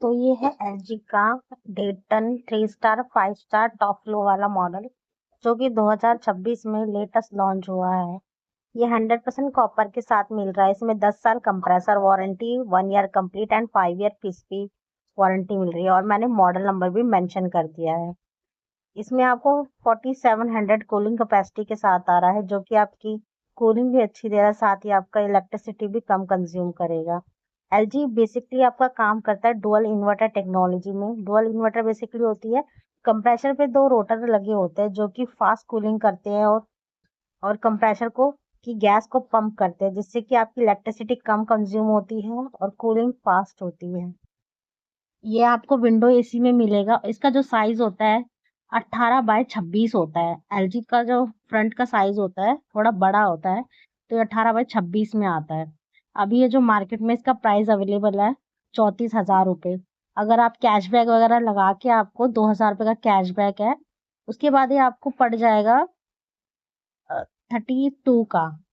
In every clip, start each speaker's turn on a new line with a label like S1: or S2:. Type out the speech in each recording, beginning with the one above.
S1: तो ये है एलजी का डेटन 3 स्टार 5 स्टार टॉप फ्लो वाला मॉडल, जो कि 2026 में लेटेस्ट लॉन्च हुआ है। ये 100% कॉपर के साथ मिल रहा है। इसमें 10 साल compressor warranty, 1 year complete and 5 year PCB warranty मिल रही है, और मैंने मॉडल नंबर भी मेंशन कर दिया है। इसमें आपको 4700 कूलिंग कैपेसिटी के साथ आ रहा है, जो कि आपकी कूलिंग भी अच्छी दे रहा है, साथ ही आपका इलेक्ट्रिसिटी भी कम कंज्यूम करेगा। एलजी बेसिकली आपका काम करता है डुअल इन्वर्टर टेक्नोलॉजी में। डुअल इन्वर्टर बेसिकली होती है, कंप्रेसर पे 2 रोटर लगे होते हैं जो कि फास्ट कूलिंग करते हैं और कंप्रेसर को की गैस को पंप करते हैं, जिससे कि आपकी इलेक्ट्रिसिटी कम कंज्यूम होती है और कूलिंग फास्ट होती है। ये आपको विंडो एसी में मिलेगा। इसका जो साइज होता है 18x26 होता है। एलजी का जो फ्रंट का साइज होता है थोड़ा बड़ा होता है, तो ये 18x26 में आता है। अभी ये जो मार्केट में इसका प्राइस अवेलेबल है 34,000 रुपये। अगर आप कैशबैक वगैरह लगा के, आपको 2,000 रुपये का कैशबैक है, उसके बाद ये आपको पड़ जाएगा 32 का।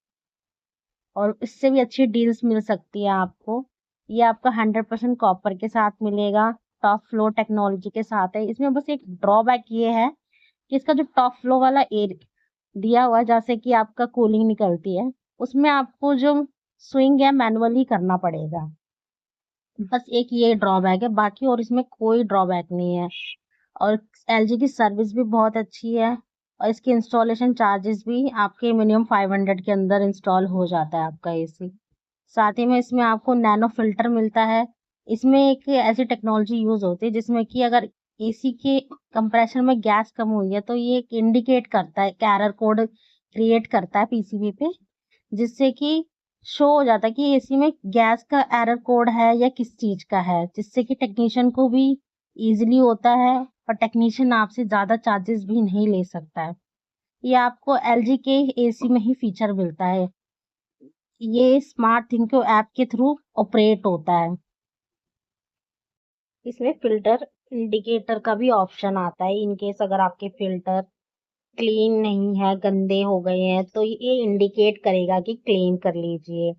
S1: और इससे भी अच्छी डील्स मिल सकती है आपको। ये आपका 100% कॉपर के साथ मिलेगा, टॉप फ्लो टेक्नोलॉजी के साथ है। इसमें बस एक ड्रॉबैक ये है कि इसका जो टॉप फ्लो वाला एयर दिया हुआ है, जैसे कि आपका कूलिंग निकलती है, उसमें आपको जो स्विंग है मैनुअली करना पड़ेगा। बस एक ये ड्रॉबैक है, बाकी और इसमें कोई ड्रॉबैक नहीं है। और एलजी की सर्विस भी बहुत अच्छी है, और इसके इंस्टॉलेशन चार्जेस भी आपके मिनिमम 500 के अंदर इंस्टॉल हो जाता है आपका एसी। साथ ही में इसमें आपको नैनो फिल्टर मिलता है। इसमें एक ऐसी टेक्नोलॉजी यूज होती है जिसमें कि अगर एसी के कंप्रेसर में गैस कम हुई है, तो ये एक इंडिकेट करता है, एक एरर कोड क्रिएट करता है पीसीबी पे, जिससे कि शो हो जाता है कि एसी में गैस का एरर कोड है या किस चीज का है, जिससे कि टेक्नीशियन को भी इजीली होता है, और टेक्नीशियन आपसे ज्यादा चार्जेस भी नहीं ले सकता है। ये आपको एलजी के एसी में ही फीचर मिलता है। ये स्मार्ट थिंको ऐप के थ्रू ऑपरेट होता है। इसमें फिल्टर इंडिकेटर का भी ऑप्शन आता है। इन केस अगर आपके फिल्टर क्लीन नहीं है, गंदे हो गए हैं, तो ये इंडिकेट करेगा कि क्लीन कर लीजिए।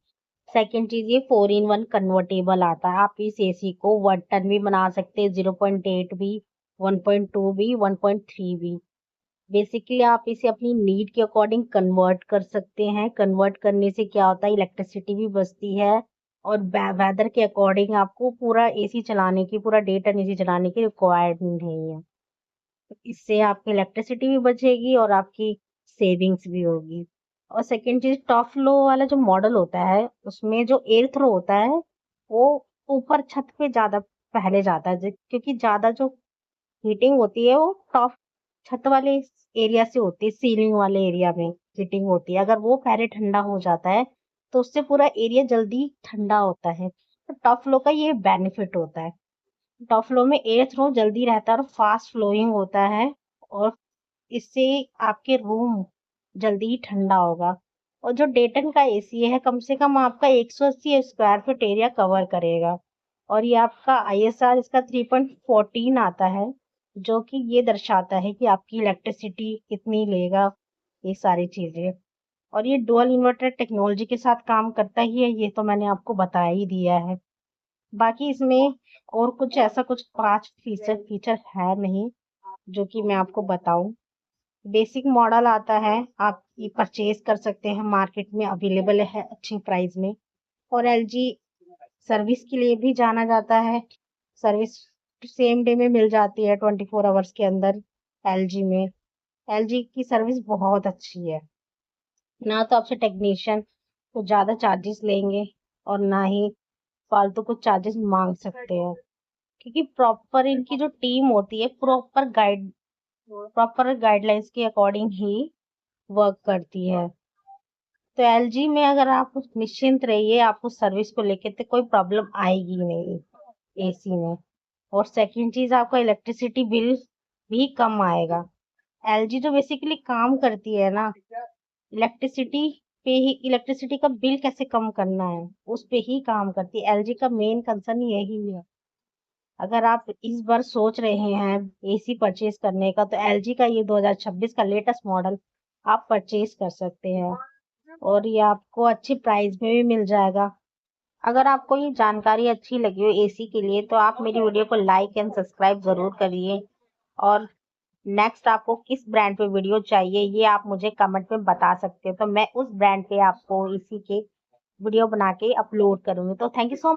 S1: सेकंड चीज, ये 4-in-1 कन्वर्टेबल आता है। आप इस एसी को 1 टन भी बना सकते हैं, 0.8 भी, 1.2 भी, 1.3 भी। बेसिकली आप इसे अपनी नीड के अकॉर्डिंग कन्वर्ट कर सकते हैं। कन्वर्ट करने से क्या होता है, इलेक्ट्रिसिटी भी बचती है, और वेदर के अकॉर्डिंग आपको पूरा एसी चलाने की, पूरा डे टन एसी चलाने की रिक्वायरमेंट नहीं है। तो इससे आपकी इलेक्ट्रिसिटी भी बचेगी और आपकी सेविंग्स भी होगी। और सेकंड चीज, टॉप फ्लो वाला जो मॉडल होता है, उसमें जो एयर थ्रो होता है वो ऊपर छत पे ज्यादा पहले जाता है, क्योंकि ज्यादा जो हीटिंग होती है वो टॉप छत वाले एरिया से होती है, सीलिंग वाले एरिया में हीटिंग होती है। अगर वो पहले ठंडा हो जाता है, तो उससे पूरा एरिया जल्दी ठंडा होता है। तो टॉप फ्लो का ये बेनिफिट होता है। टॉप फ्लो में एयर थ्रो जल्दी रहता है और फास्ट फ्लोइंग होता है, और इससे आपके रूम जल्दी ही ठंडा होगा। और जो डेटन का एसी है, कम से कम आपका 180 स्क्वायर फीट एरिया कवर करेगा। और ये आपका आईएसआर इसका 3.14 आता है, जो कि ये दर्शाता है कि आपकी इलेक्ट्रिसिटी कितनी लेगा, ये सारी चीजें। और ये डुअल इन्वर्टर टेक्नोलॉजी के साथ काम करता ही है, ये तो मैंने आपको बता ही दिया है। बाकी इसमें और कुछ ऐसा कुछ 5 फीचर फीचर है नहीं जो कि मैं आपको बताऊं। बेसिक मॉडल आता है, आप ये परचेज कर सकते हैं, मार्केट में अवेलेबल है अच्छी प्राइस में। और एलजी सर्विस के लिए भी जाना जाता है। सर्विस सेम डे में मिल जाती है, 24 आवर्स के अंदर। एलजी में एलजी की सर्विस बहुत अच्छी है। ना तो आपसे टेक्नीशियन कुछ ज्यादा चार्जेस लेंगे, और ना ही फालतू कुछ चार्जेस मांग सकते हैं, क्योंकि प्रॉपर इनकी जो टीम होती है प्रॉपर गाइडलाइंस के अकॉर्डिंग ही वर्क करती है। तो एलजी में अगर आप निश्चिंत रहिए, आपको सर्विस को लेके तो कोई प्रॉब्लम आएगी नहीं एसी में। और सेकंड चीज, आपका इलेक्ट्रिसिटी बिल भी कम आएगा। एलजी जो बेसिकली काम करती है ना, इलेक्ट्रिसिटी का बिल कैसे कम करना है, उस पे ही काम करती है। एलजी का मेन कंसर्न यही है। अगर आप इस बार सोच रहे हैं एसी परचेज करने का, तो एलजी का ये 2026 का लेटेस्ट मॉडल आप परचेज कर सकते हैं, और ये आपको अच्छी प्राइस में भी मिल जाएगा। अगर आपको ये जानकारी अच्छी लगी हो एसी के लिए तो आप मेरी वीडियो को लाइक एंड सब्सक्राइब जरूर करिए। और नेक्स्ट आपको किस ब्रांड पे वीडियो चाहिए ये आप मुझे कमेंट में बता सकते हो, तो मैं उस ब्रांड पे आपको एसी के वीडियो बना के अपलोड करूंगी। तो थैंक यू सो